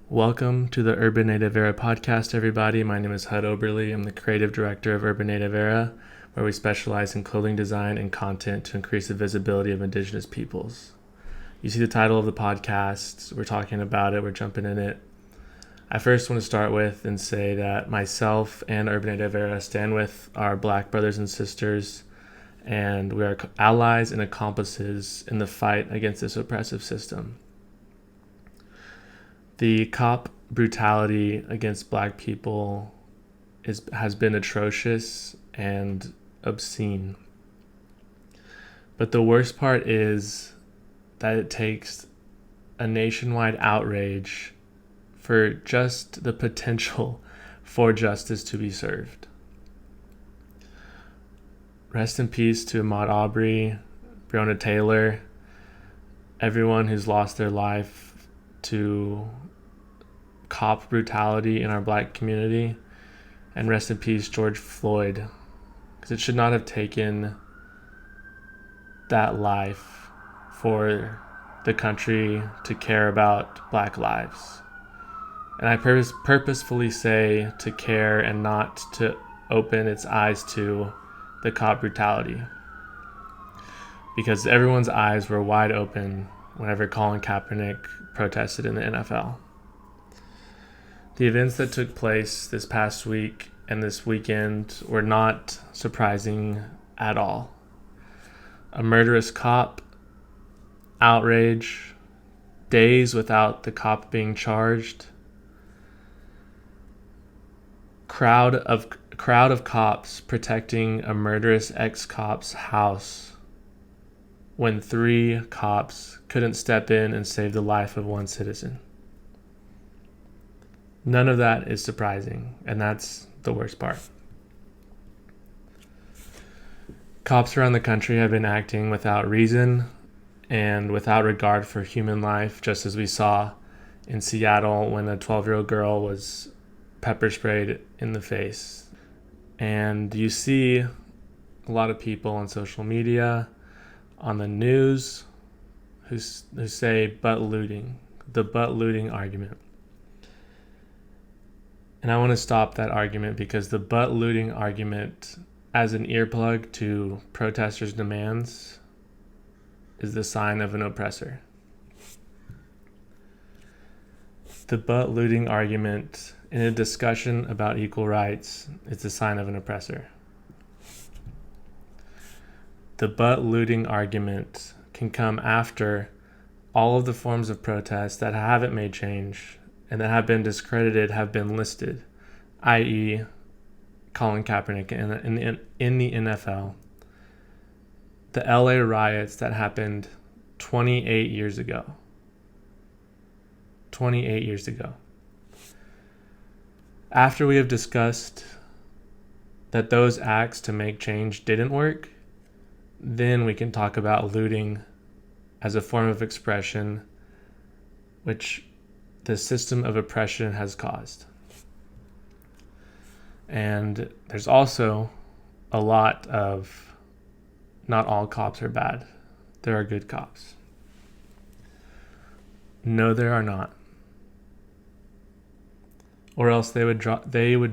Welcome to the Urban Native Era podcast, everybody. My name is Hud Oberly. I'm the creative director of Urban Native Era, where we specialize in clothing design and content to increase the visibility of Indigenous peoples. You see the title of the podcast. We're talking about it. We're jumping in it. I first want to start with and say that myself and Urban Native Era stand with our Black brothers and sisters, and we are allies and accomplices in the fight against this oppressive system. The cop brutality against Black people has been atrocious and obscene. But the worst part is that it takes a nationwide outrage for just the potential for justice to be served. Rest in peace to Ahmaud Arbery, Breonna Taylor, everyone who's lost their life to cop brutality in our Black community, and rest in peace George Floyd, because it should not have taken that life for the country to care about Black lives. And I purposefully say to care and not to open its eyes to the cop brutality, because everyone's eyes were wide open whenever Colin Kaepernick protested in the NFL. The events that took place this past week and this weekend were not surprising at all. A murderous cop, outrage, days without the cop being charged, crowd of cops protecting a murderous ex-cop's house when 3 cops couldn't step in and save the life of 1 citizen. None of that is surprising, and that's the worst part. Cops around the country have been acting without reason and without regard for human life, just as we saw in Seattle when a 12-year-old girl was pepper sprayed in the face. And you see a lot of people on social media, on the news, who say butt looting, the butt looting argument. And I want to stop that argument, because the butt looting argument as an earplug to protesters' demands is the sign of an oppressor. The butt looting argument in a discussion about equal rights is the sign of an oppressor. The butt looting argument can come after all of the forms of protest that haven't made change and that have been discredited have been listed, i.e. Colin Kaepernick in the NFL, the LA riots that happened 28 years ago. 28 years ago. After we have discussed that those acts to make change didn't work, then we can talk about looting as a form of expression which the system of oppression has caused. And there's also a lot of, not all cops are bad. There are good cops. No, there are not. Or else they would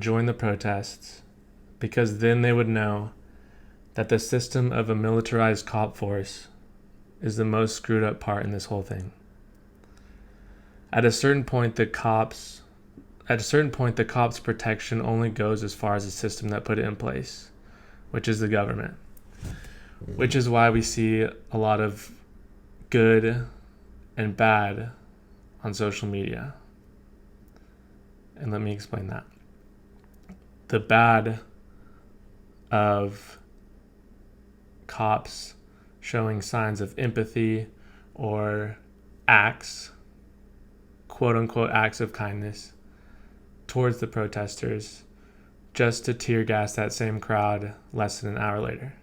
join the protests, because then they would know that the system of a militarized cop force is the most screwed up part in this whole thing. At a certain point, the cops' protection only goes as far as the system that put it in place, which is the government. Which is why we see a lot of good and bad on social media. And let me explain that. The bad of cops showing signs of empathy or acts, quote unquote acts of kindness towards the protesters, just to tear gas that same crowd less than an hour later.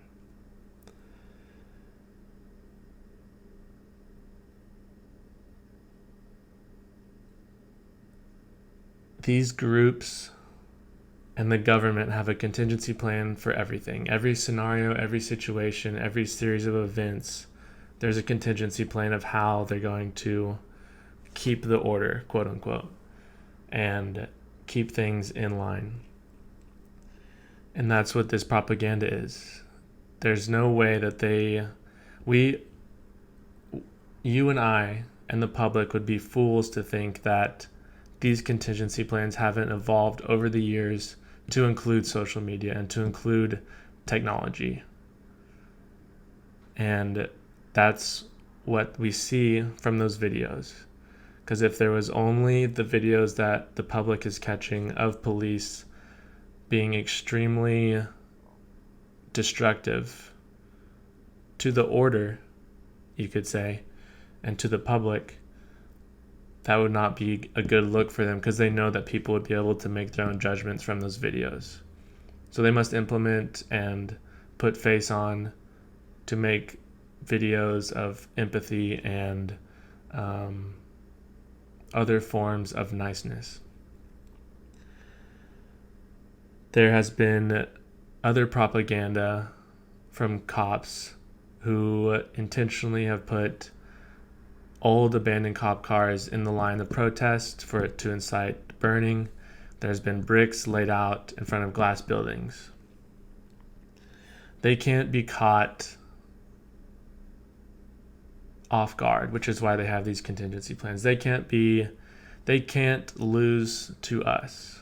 These groups and the government have a contingency plan for everything. Every scenario, every situation, every series of events, there's a contingency plan of how they're going to keep the order, quote unquote. and keep things in line. And that's what this propaganda is. There's no way that you and I and the public would be fools to think that these contingency plans haven't evolved over the years to include social media and to include technology. And that's what we see from those videos. Because if there was only the videos that the public is catching of police being extremely destructive to the order, you could say, and to the public, that would not be a good look for them, because they know that people would be able to make their own judgments from those videos. So they must implement and put face on to make videos of empathy and other forms of niceness. There has been other propaganda from cops who intentionally have put old abandoned cop cars in the line of protest for it to incite burning. There's been bricks laid out in front of glass buildings. They can't be caught off guard, which is why they have these contingency plans. They can't lose to us.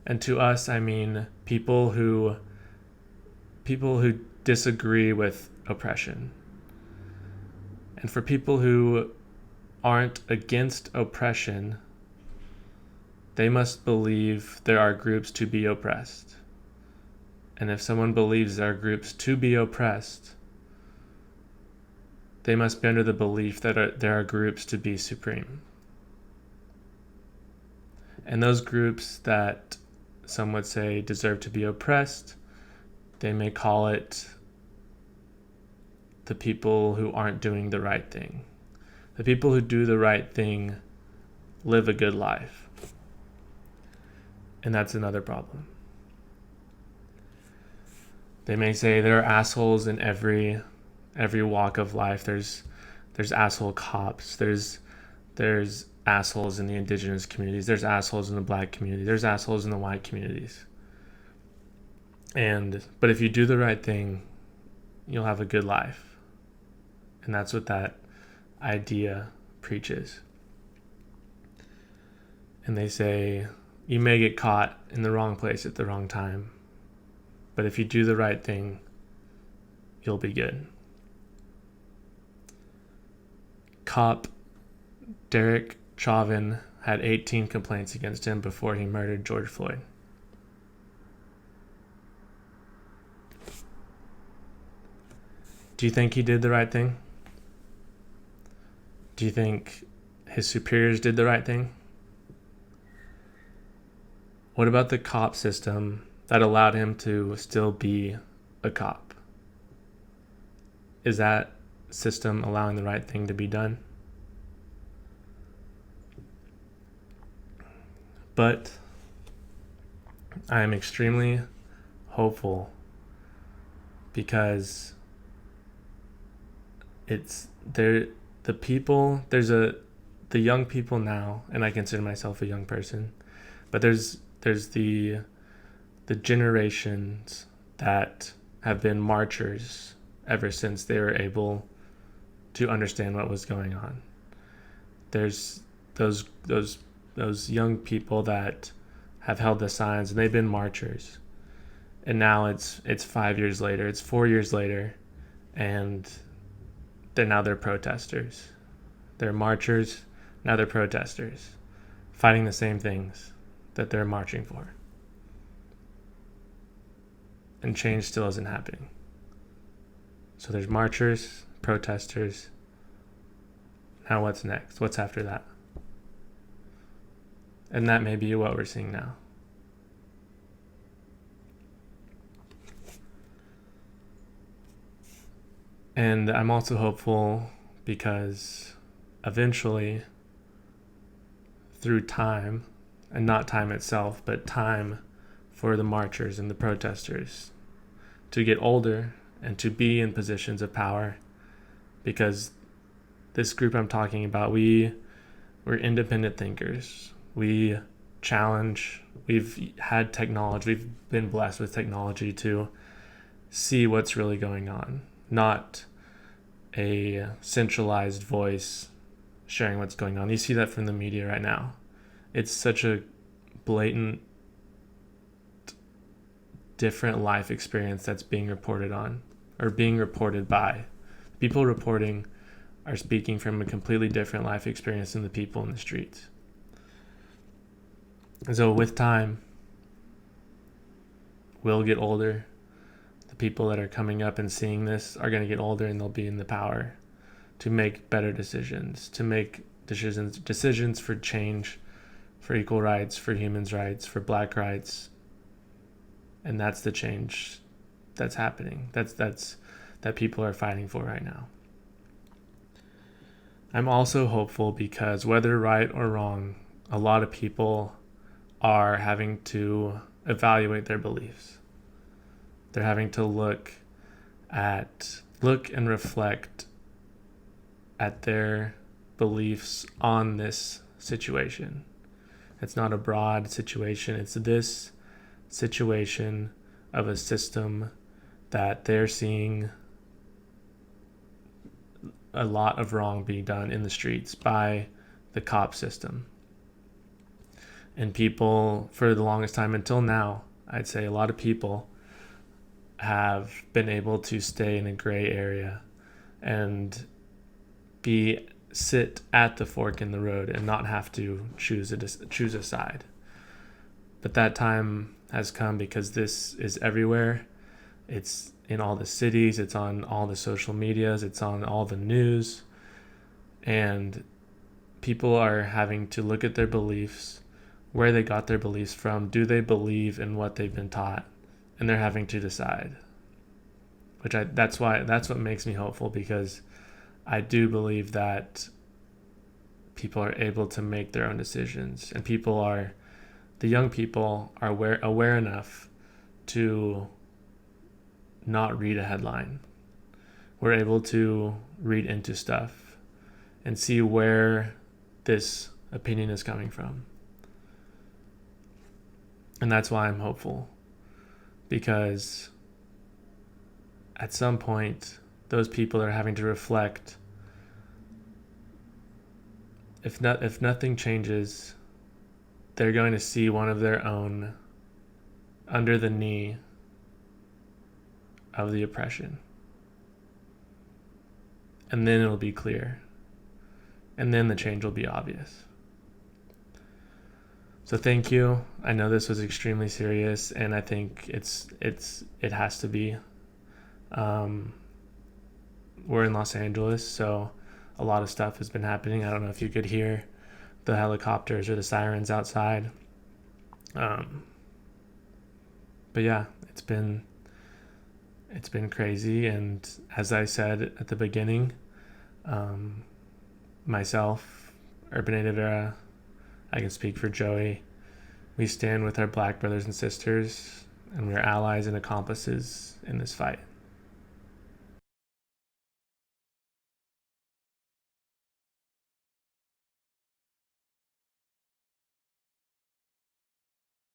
And to us, I mean people who disagree with oppression. And for people who aren't against oppression, they must believe there are groups to be oppressed. And if someone believes there are groups to be oppressed, they must be under the belief that there are groups to be supreme. And those groups that some would say deserve to be oppressed, they may call it the people who aren't doing the right thing. The people who do the right thing live a good life. And that's another problem. They may say there are assholes in every walk of life. There's asshole cops. There's assholes in the indigenous communities. There's assholes in the black community. There's assholes in the white communities. But if you do the right thing, you'll have a good life. And that's what that idea preaches. And they say you may get caught in the wrong place at the wrong time, but if you do the right thing, you'll be good. Cop Derek Chauvin had 18 complaints against him before he murdered George Floyd. Do you think he did the right thing? Do you think his superiors did the right thing? What about the cop system that allowed him to still be a cop? Is that system allowing the right thing to be done? But I am extremely hopeful, because the young people now, and I consider myself a young person, but there's the generations that have been marchers ever since they were able to understand what was going on. There's those young people that have held the signs, and they've been marchers. And now it's 5 years later, it's 4 years later, and they're protesters. They're marchers, now they're protesters, fighting the same things that they're marching for. And change still isn't happening. So there's marchers, protesters. Now what's next? What's after that? And that may be what we're seeing now. And I'm also hopeful because eventually, through time, and not time itself, but time for the marchers and the protesters to get older and to be in positions of power, because this group I'm talking about, we're independent thinkers. We challenge. We've had technology. We've been blessed with technology to see what's really going on, not a centralized voice sharing what's going on. You see that from the media right now. It's such a blatant, different life experience that's being reported on or being reported by. People reporting are speaking from a completely different life experience than the people in the streets. And so with time, we'll get older. The people that are coming up and seeing this are going to get older, and they'll be in the power to make better decisions, to make decisions for change, for equal rights, for humans' rights, for Black rights. And that's the change that's happening. That's that people are fighting for right now. I'm also hopeful because whether right or wrong, a lot of people are having to evaluate their beliefs. They're having to look and reflect at their beliefs on this situation. It's not a broad situation. It's this situation of a system that they're seeing a lot of wrong being done in the streets by the cop system. And people, for the longest time until now, I'd say a lot of people have been able to stay in a gray area and sit at the fork in the road and not have to choose a side. But that time has come because this is everywhere. It's in all the cities, it's on all the social medias, it's on all the news, and people are having to look at their beliefs, where they got their beliefs from, do they believe in what they've been taught, and they're having to decide. That's what makes me hopeful, because I do believe that people are able to make their own decisions, and the young people are aware enough to not read a headline. We're able to read into stuff and see where this opinion is coming from. And that's why I'm hopeful, because at some point, those people are having to reflect. If nothing changes, they're going to see one of their own under the knee of the oppression. And then it'll be clear. And then the change will be obvious. So thank you. I know this was extremely serious, and I think it has to be. We're in Los Angeles, so a lot of stuff has been happening. I don't know if you could hear the helicopters or the sirens outside. But yeah, it's been crazy, and as I said at the beginning, myself, Urban Native Era, I can speak for Joey, we stand with our Black brothers and sisters, and we're allies and accomplices in this fight.